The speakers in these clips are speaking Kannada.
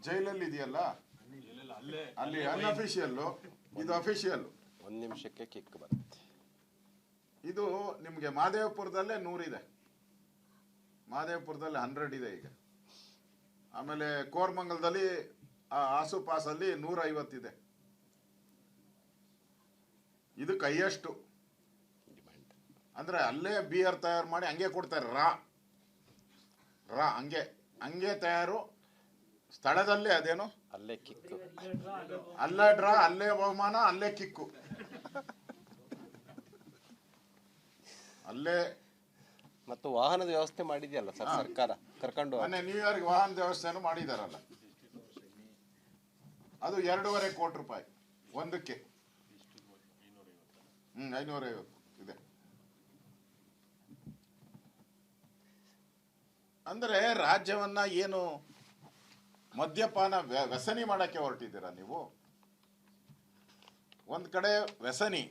ಜೈಲಲ್ಲಿ ಇದೆಯಲ್ಲ ಅಲ್ಲಿ ಅನ್ಅಫಿಷಿಯಲ್ಲು, ಇದು ಅಫಿಷಿಯಲ್. ಒಂದು ನಿಮಿಷಕ್ಕೆ ಕಿಕ್ ಬರುತ್ತೆ. ಇದು ನಿಮಗೆ ಮಹದೇವಪುರದಲ್ಲೇ 100 ಇದೆ, ಮಹದೇವಪುರದಲ್ಲಿ 100 ಇದೆ ಈಗ. ಆಮೇಲೆ ಕೋರಮಂಗಲದಲ್ಲಿ ಆಸುಪಾಸಲ್ಲಿ 150 ಇದೆ. ಇದಕ್ಕೆ ಹೈಯೆಸ್ಟ್. ಅಂದ್ರೆ ಅಲ್ಲೇ ಬಿಯರ್ ತಯಾರು ಮಾಡಿ ಹಂಗೆ ಕೊಡ್ತಾರೆ. ರಾ ಹಂಗೆ ತಯಾರು ಸ್ಥಳದಲ್ಲೇ. ಅದೇನು ಅಲ್ಲೇ ಕಿಕ್, ಅಲ್ಲೇ ಡ್ರಾ, ಅಲ್ಲೇ ಬಹುಮಾನ, ಅಲ್ಲೇ ಕಿಕ್ಕು, ಅಲ್ಲೇ. ಮತ್ತು ವಾಹನದ ವ್ಯವಸ್ಥೆ ಮಾಡಿದೆಯಲ್ಲ ಸರ್ ಸರ್ಕಾರ, ಕರ್ಕೊಂಡು ಮೊನ್ನೆ ನ್ಯೂಯಾರ್ಕ್ ವಾಹನದ ವ್ಯವಸ್ಥೆನೂ ಮಾಡಿದಾರಲ್ಲ, ಅದು 2.5 ಕೋಟಿ ರೂಪಾಯಿ ಒಂದಕ್ಕೆ. 550 ಇದೆ. ಅಂದ್ರೆ ರಾಜ್ಯವನ್ನ ಏನು ಮದ್ಯಪಾನ ವ್ಯಸನಿ ಮಾಡಕ್ಕೆ ಹೊರಟಿದ್ದೀರಾ ನೀವು? ಒಂದ್ ಕಡೆ ವ್ಯಸನಿ,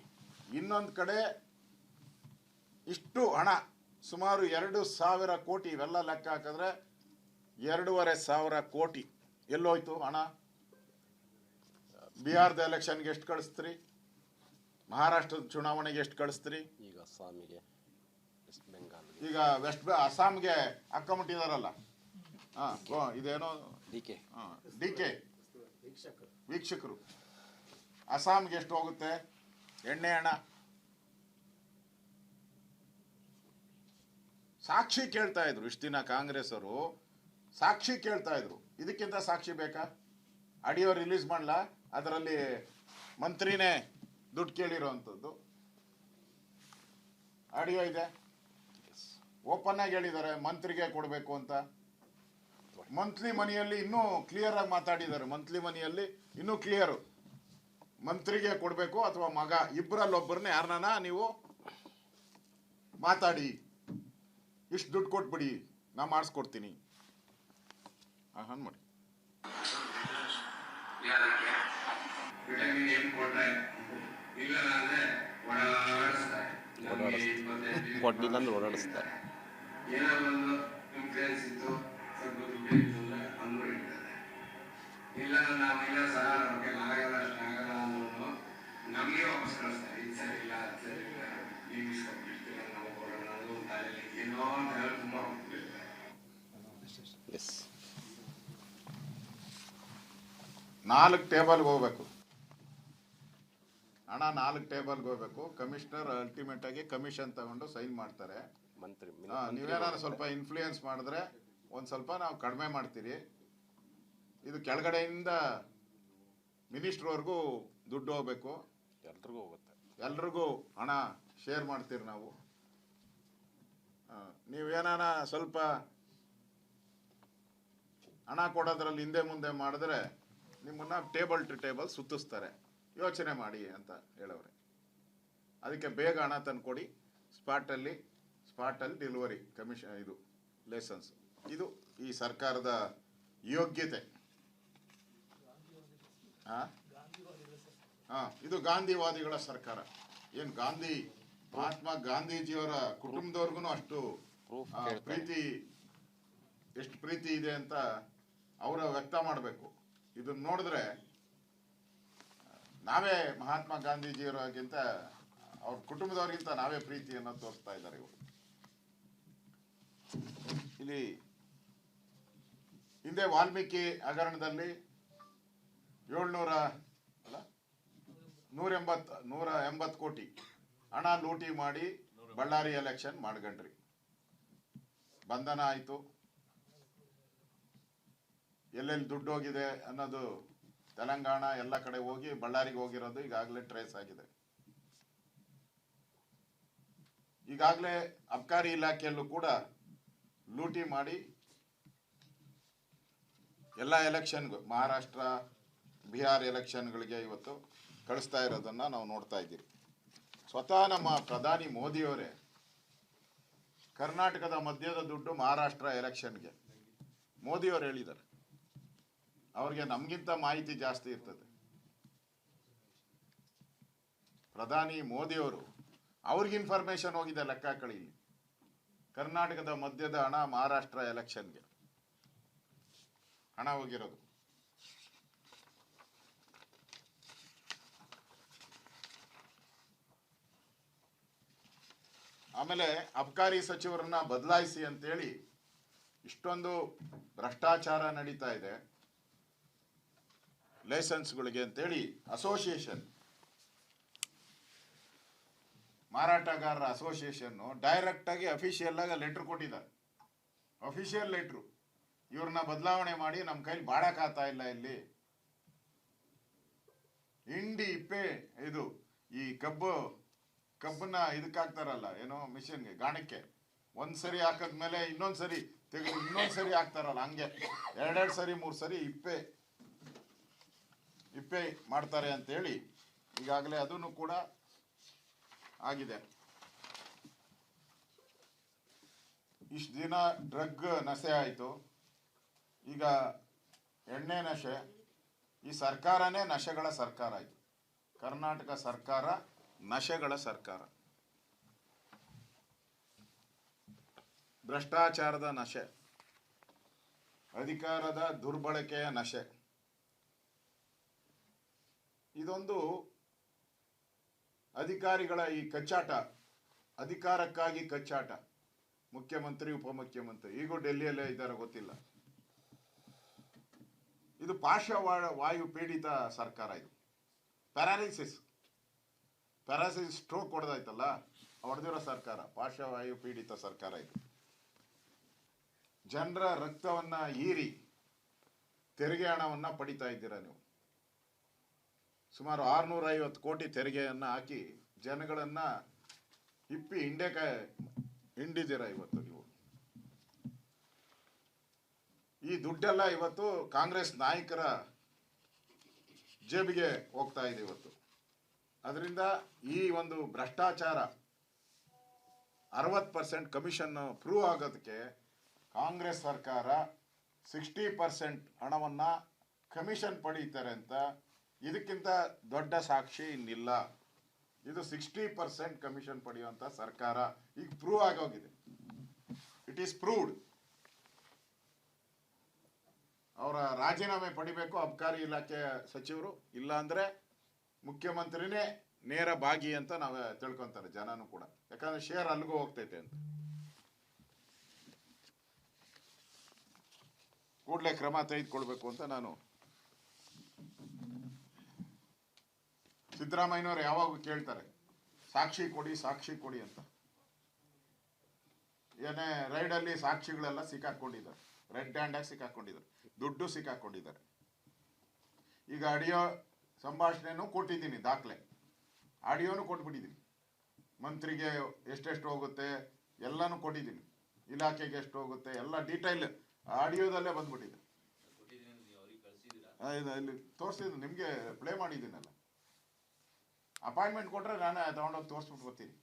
ಇನ್ನೊಂದು ಕಡೆ ಇಷ್ಟು ಹಣ, ಸುಮಾರು 2,000 ಕೋಟಿ. ಇವೆಲ್ಲ ಲೆಕ್ಕ ಹಾಕಿದ್ರೆ 2,500 ಕೋಟಿ ಎಲ್ಲೋಯ್ತು ಹಣ? ಬಿಹಾರದ ಎಲೆಕ್ಷನ್ಗೆ ಎಷ್ಟು ಕಳಿಸ್ತೀರಿ? ಮಹಾರಾಷ್ಟ್ರದ ಚುನಾವಣೆಗೆ ಎಷ್ಟು ಕಳಿಸ್ತೀರಿ? ಈಗ ಅಸ್ಸಾಮಿಗೆ, ವೆಸ್ಟ್ ಬೆಂಗಾಲ್, ಈಗ ಅಸ್ಸಾಂಗೆ ಹಾಕೊಂಬಿಟ್ಟಿದಾರಲ್ಲ. ಇದೇನೋ ಡಿಕೆ ವೀಕ್ಷಕರು. ಅಸ್ಸಾಂಗೆ ಎಷ್ಟು ಹೋಗುತ್ತೆ ಎಣ್ಣೆ ಹಣ? ಸಾಕ್ಷಿ ಕೇಳ್ತಾ ಇದ್ರು ಇಷ್ಟು ದಿನ ಕಾಂಗ್ರೆಸ್ ಅವರು, ಸಾಕ್ಷಿ ಕೇಳ್ತಾ ಇದ್ರು. ಇದಕ್ಕಿಂತ ಸಾಕ್ಷಿ ಬೇಕಾ? ಆಡಿಯೋ ರಿಲೀಸ್ ಮಾಡಲ, ಅದರಲ್ಲಿ ಮಂತ್ರಿನೇ ದುಡ್ಡು ಕೇಳಿರೋವಂಥದ್ದು ಆಡಿಯೋ ಇದೆ. ಓಪನ್ ಆಗಿ ಹೇಳಿದ್ದಾರೆ ಮಂತ್ರಿಗೆ ಕೊಡಬೇಕು ಅಂತ. ಮಂತ್ಲಿ ಮನಿಯಲ್ಲಿ ಇನ್ನೂ ಕ್ಲಿಯರ್ ಆಗಿ ಮಾತಾಡಿದ್ದಾರೆ. ಮಂತ್ಲಿ ಮನಿಯಲ್ಲಿ ಇನ್ನೂ ಕ್ಲಿಯರ್, ಮಂತ್ರಿಗೆ ಕೊಡಬೇಕು ಅಥವಾ ಮಗ, ಇಬ್ಬರಲ್ಲೊಬ್ಬರನ್ನ ಯಾರನ್ನ ನೀವು ಮಾತಾಡಿ, ಇಷ್ಟು ದುಡ್ಡು ಕೊಟ್ಬಿಡಿ, ನಾ ಮಾಡಿಸ್ಕೊಡ್ತೀನಿ. ಮಾಡಿ ಕೊಡ್ಲಿಲ್ಲ ಅಂದ್ರೆ ಓಡಾಡಿಸ್ತಾರೆ. ಇಲ್ಲ ನಾವೆಲ್ಲ ಸಹ ನಮಗೆ ಆಗಲ್ಲ ಅಷ್ಟಾಗಲ್ಲ ಅನ್ನೋದು ನಮಗೆ ವಾಪಸ್ ಕಳಿಸ್ತಾರೆ. ಇದು ಸರಿ ಇಲ್ಲ, ಅದು ಸರಿ ಇಲ್ಲ, ನೀವು ಇಸ್ಕೊಂಡ್ಬಿಡ್ತೀರ, ನಾವು ಕೊಡೋಣ ಅನ್ನೋದು ತಲೆಯಲ್ಲಿ ಏನೋ ಅಂತ ಹೇಳಿ ತುಂಬ ಹೋಗ್ತಿರ್ತಾರೆ. 4 ಟೇಬಲ್ಗೆ ಹೋಗ್ಬೇಕು ಹಣ, 4 ಟೇಬಲ್ಗೆ ಹೋಗ್ಬೇಕು. ಕಮಿಷನರ್ ಅಲ್ಟಿಮೇಟ್ ಆಗಿ ಕಮಿಷನ್ ತಗೊಂಡು ಸೈನ್ ಮಾಡ್ತಾರೆ. ಮಂತ್ರಿ ನೀವೇನಾದ್ರು ಸ್ವಲ್ಪ ಇನ್ಫ್ಲೂಯೆನ್ಸ್ ಮಾಡಿದ್ರೆ ಒಂದ್ ಸ್ವಲ್ಪ ನಾವು ಕಡಿಮೆ ಮಾಡ್ತೀರಿ. ಇದು ಕೆಳಗಡೆಯಿಂದ ಮಿನಿಸ್ಟ್ರ್ವರೆಗೂ ದುಡ್ಡು ಹೋಗ್ಬೇಕು, ಎಲ್ರಿಗೂ ಹೋಗುತ್ತೆ, ಎಲ್ರಿಗೂ ಹಣ ಶೇರ್ ಮಾಡ್ತೀರಿ ನಾವು. ನೀವೇನಾನ ಸ್ವಲ್ಪ ಹಣ ಕೊಡೋದ್ರಲ್ಲಿ ಹಿಂದೆ ಮುಂದೆ ಮಾಡಿದ್ರೆ ನಿಮ್ಮನ್ನ ಟೇಬಲ್ ಟು ಟೇಬಲ್ ಸುತ್ತಿಸ್ತಾರೆ. ಯೋಚನೆ ಮಾಡಿ ಅಂತ ಹೇಳವ್ರೆ. ಅದಕ್ಕೆ ಬೇಗ ಹಣ ತಂದ್ಕೊಡಿ, ಸ್ಪಾಟಲ್ಲಿ ಡೆಲಿವರಿ ಕಮಿಷನ್, ಇದು ಲೈಸೆನ್ಸ್. ಇದು ಈ ಸರ್ಕಾರದ ಯೋಗ್ಯತೆ. ಇದು ಗಾಂಧಿವಾದಿಗಳ ಸರ್ಕಾರ. ಏನು ಮಹಾತ್ಮ ಗಾಂಧೀಜಿಯವರ ಕುಟುಂಬದವ್ರಿಗೂ ಅಷ್ಟು ಪ್ರೀತಿ, ಎಷ್ಟು ಪ್ರೀತಿ ಇದೆ ಅಂತ ಅವರ ವ್ಯಕ್ತ ಮಾಡಬೇಕು. ಇದನ್ನ ನೋಡಿದ್ರೆ ನಾವೇ ಮಹಾತ್ಮ ಗಾಂಧೀಜಿಯವರಿಗಿಂತ, ಅವ್ರ ಕುಟುಂಬದವ್ರಿಗಿಂತ ನಾವೇ ಪ್ರೀತಿಯನ್ನು ತೋರಿಸ್ತಾ ಇದ್ದಾರೆ ಇವರು. ಇಲ್ಲಿ ಹಿಂದೆ ವಾಲ್ಮೀಕಿ ಹಗರಣದಲ್ಲಿ 180 ಕೋಟಿ ಹಣ ಲೂಟಿ ಮಾಡಿ ಬಳ್ಳಾರಿ ಎಲೆಕ್ಷನ್ ಮಾಡ್ಕೊಂಡ್ರಿ. ಬಂಧನ ಆಯ್ತು. ಎಲ್ಲೆಲ್ಲಿ ದುಡ್ಡು ಹೋಗಿದೆ ಅನ್ನೋದು ತೆಲಂಗಾಣ ಎಲ್ಲ ಕಡೆ ಹೋಗಿ ಬಳ್ಳಾರಿಗೆ ಹೋಗಿರೋದು ಈಗಾಗಲೇ ಟ್ರೇಸ್ ಆಗಿದೆ. ಈಗಾಗಲೇ ಅಬ್ಕಾರಿ ಇಲಾಖೆಯಲ್ಲೂ ಕೂಡ ಲೂಟಿ ಮಾಡಿ ಎಲ್ಲ ಎಲೆಕ್ಷನ್ಗೂ, ಮಹಾರಾಷ್ಟ್ರ ಬಿಹಾರ್ ಎಲೆಕ್ಷನ್ಗಳಿಗೆ ಇವತ್ತು ಕಳಿಸ್ತಾ ಇರೋದನ್ನ ನಾವು ನೋಡ್ತಾ ಇದ್ದೀವಿ. ಸ್ವತಃ ನಮ್ಮ ಪ್ರಧಾನಿ ಮೋದಿಯವರೇ ಕರ್ನಾಟಕದ ಮಧ್ಯದ ದುಡ್ಡು ಮಹಾರಾಷ್ಟ್ರ ಎಲೆಕ್ಷನ್ಗೆ ಮೋದಿಯವರು ಹೇಳಿದ್ದಾರೆ. ಅವ್ರಿಗೆ ನಮಗಿಂತ ಮಾಹಿತಿ ಜಾಸ್ತಿ ಇರ್ತದೆ. ಪ್ರಧಾನಿ ಮೋದಿಯವರು, ಅವ್ರಿಗೆ ಇನ್ಫಾರ್ಮೇಶನ್ ಹೋಗಿದೆ. ಲೆಕ್ಕ ಹಾಕೊಳ್ಳಿ, ಇಲ್ಲಿ ಕರ್ನಾಟಕದ ಮಧ್ಯದ ಹಣ ಮಹಾರಾಷ್ಟ್ರ ಎಲೆಕ್ಷನ್ಗೆ ಹಣ ಹೋಗಿರೋದು. ಆಮೇಲೆ ಅಬಕಾರಿ ಸಚಿವರನ್ನ ಬದಲಾಯಿಸಿ ಅಂತೇಳಿ ಇಷ್ಟೊಂದು ಭ್ರಷ್ಟಾಚಾರ ನಡೀತಾ ಇದೆ ಲೈಸೆನ್ಸ್ಗಳಿಗೆ ಅಂತೇಳಿ ಅಸೋಸಿಯೇಷನ್, ಮಾರಾಟಗಾರರ ಅಸೋಸಿಯೇಷನ್ ಡೈರೆಕ್ಟ್ ಆಗಿ ಅಫಿಷಿಯಲ್ ಆಗಿ ಲೆಟರ್ ಕೊಟ್ಟಿದ್ದಾರೆ. ಅಫಿಷಿಯಲ್ ಲೆಟ್ರು, ಇವ್ರನ್ನ ಬದಲಾವಣೆ ಮಾಡಿ ನಮ್ಮ ಕೈಲಿ ಬಾಳಕ್ಕಾಗ್ತಾ ಇಲ್ಲ, ಇಲ್ಲಿ ಹಿಂಡಿ ಇಪ್ಪೆ ಇದು ಈ ಕಬ್ಬನ್ನ ಇದಕ್ಕಾಗ್ತಾರಲ್ಲ ಏನೋ ಮಿಷನ್ಗೆ ಗಾಣಕ್ಕೆ ಒಂದ್ಸರಿ ಹಾಕದ್ಮೇಲೆ ಇನ್ನೊಂದ್ಸರಿ ತೆಗೆದು ಇನ್ನೊಂದ್ಸರಿ ಹಾಕ್ತಾರಲ್ಲ, ಹಂಗೆ 2 ಸರಿ 3 ಸರಿ ಇಪ್ಪೆ ಮಾಡ್ತಾರೆ ಅಂತೇಳಿ ಈಗಾಗಲೇ ಅದನ್ನು ಕೂಡ ಆಗಿದೆ. ಇಷ್ಟು ದಿನ ಡ್ರಗ್ ನಶೆ ಆಯಿತು, ಈಗ ಎಣ್ಣೆ ನಶೆ. ಈ ಸರ್ಕಾರನೇ ನಶೆಗಳ ಸರ್ಕಾರ ಆಯಿತು. ಕರ್ನಾಟಕ ಸರ್ಕಾರ ನಶೆಗಳ ಸರ್ಕಾರ. ಭ್ರಷ್ಟಾಚಾರದ ನಶೆ, ಅಧಿಕಾರದ ದುರ್ಬಳಕೆಯ ನಶೆ. ಇದೊಂದು ಅಧಿಕಾರಿಗಳ ಈ ಕಚ್ಚಾಟ, ಅಧಿಕಾರಕ್ಕಾಗಿ ಕಚ್ಚಾಟ. ಮುಖ್ಯಮಂತ್ರಿ, ಉಪಮುಖ್ಯಮಂತ್ರಿ ಈಗೂ ಡೆಲ್ಲಿಯಲ್ಲೇ ಇದ್ದಾರೆ, ಗೊತ್ತಿಲ್ಲ. ಇದು ಪಾರ್ಶ್ವವಾಯು ಪೀಡಿತ ಸರ್ಕಾರ. ಇದು ಪ್ಯಾರಾಲಿಸಿಸ್ ಸ್ಟ್ರೋಕ್ ಹೊಡೆದಾಯ್ತಲ್ಲ, ಹೊಡೆದಿರೋ ಸರ್ಕಾರ ಪಾರ್ಶ್ವವಾಯು ಪೀಡಿತ ಸರ್ಕಾರ. ಇದು ಜನರ ರಕ್ತವನ್ನ ಹೀರಿ ತೆರಿಗೆ ಹಣವನ್ನ ಪಡಿತಾ ಇದ್ದೀರಾ ನೀವು. ಸುಮಾರು 650 ಕೋಟಿ ತೆರಿಗೆಯನ್ನ ಹಾಕಿ ಜನಗಳನ್ನ ಹಿಂಡಿದ್ದೀರಾ ಇವತ್ತು ನೀವು. ಈ ದುಡ್ಡೆಲ್ಲ ಇವತ್ತು ಕಾಂಗ್ರೆಸ್ ನಾಯಕರ ಜೇಬಿಗೆ ಹೋಗ್ತಾ ಇದೆ ಇವತ್ತು. ಅದರಿಂದ ಈ ಒಂದು ಭ್ರಷ್ಟಾಚಾರ 60% ಕಮಿಷನ್ ಪ್ರೂವ್ ಆಗೋದಕ್ಕೆ ಕಾಂಗ್ರೆಸ್ ಸರ್ಕಾರ 60% ಹಣವನ್ನ ಕಮಿಷನ್ ಪಡೀತಾರೆ ಅಂತ ಇದಕ್ಕಿಂತ ದೊಡ್ಡ ಸಾಕ್ಷಿ ಇನ್ನಿಲ್ಲ. ಇದು 60% ಕಮಿಷನ್ ಪಡೆಯುವಂತ ಸರ್ಕಾರ ಈಗ ಪ್ರೂವ್ ಆಗೋಗಿದೆ. It is proved. ಅವರ ರಾಜೀನಾಮೆ ಪಡಿಬೇಕು ಅಬಕಾರಿ ಇಲಾಖೆ ಸಚಿವರು, ಇಲ್ಲ ಅಂದ್ರೆ ಮುಖ್ಯಮಂತ್ರಿನೇ ನೇರ ಭಾಗಿ ಅಂತ ನಾವು ತಿಳ್ಕೊಂತಾರೆ ಜನನು ಕೂಡ. ಯಾಕಂದ್ರೆ ಶೇರ್ ಅಲ್ಲಿಗೂ ಹೋಗ್ತೈತೆ ಅಂತ. ಕೂಡಲೇ ಕ್ರಮ ತೆಗೆದುಕೊಳ್ಬೇಕು ಅಂತ ನಾನು ಸಿದ್ದರಾಮಯ್ಯನವರು ಯಾವಾಗೂ ಕೇಳ್ತಾರೆ, ಸಾಕ್ಷಿ ಕೊಡಿ ಅಂತ. ಏನೇ ರೈಡಲ್ಲಿ ಸಾಕ್ಷಿಗಳೆಲ್ಲ ಸಿಕ್ಕಾಕೊಂಡಿದ್ದಾರೆ, ರೆಡ್ ಹ್ಯಾಂಡ್ ಆಗಿ ಸಿಕ್ಕಾಕೊಂಡಿದ್ದಾರೆ, ದುಡ್ಡು ಸಿಕ್ಕಾಕೊಂಡಿದ್ದಾರೆ. ಈಗ ಆಡಿಯೋ ಸಂಭಾಷಣೆನೂ ಕೊಟ್ಟಿದ್ದೀನಿ, ದಾಖಲೆ ಆಡಿಯೋನು ಕೊಟ್ಬಿಟ್ಟಿದ್ದೀನಿ. ಮಂತ್ರಿಗೆ ಎಷ್ಟೆಷ್ಟು ಹೋಗುತ್ತೆ ಎಲ್ಲನೂ ಕೊಟ್ಟಿದ್ದೀನಿ, ಇಲಾಖೆಗೆ ಎಷ್ಟು ಹೋಗುತ್ತೆ ಎಲ್ಲ ಡೀಟೈಲ್ ಆಡಿಯೋದಲ್ಲೇ ಬಂದ್ಬಿಟ್ಟಿದೆ. ಇಲ್ಲಿ ತೋರಿಸಿದ್ದೀನಿ, ನಿಮಗೆ ಪ್ಲೇ ಮಾಡಿದ್ದೀನಲ್ಲ. ಅಪಾಯಿಂಟ್ಮೆಂಟ್ ಕೊಟ್ರೆ ನಾನೇ ತಗೊಂಡೋಗಿ ತೋರಿಸ್ಬಿಟ್ಟು ಬರ್ತೀನಿ.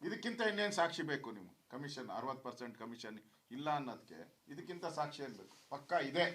ಇದಕ್ಕಿಂತ ಇನ್ನೇನು ಸಾಕ್ಷಿ ಬೇಕು ನೀವು? ಕಮಿಷನ್ 60% ಕಮಿಷನ್ ಇಲ್ಲ ಅನ್ನೋದಕ್ಕೆ ಇದಕ್ಕಿಂತ ಸಾಕ್ಷಿ ಏನ್ ಬೇಕು? ಪಕ್ಕ ಇದೆ.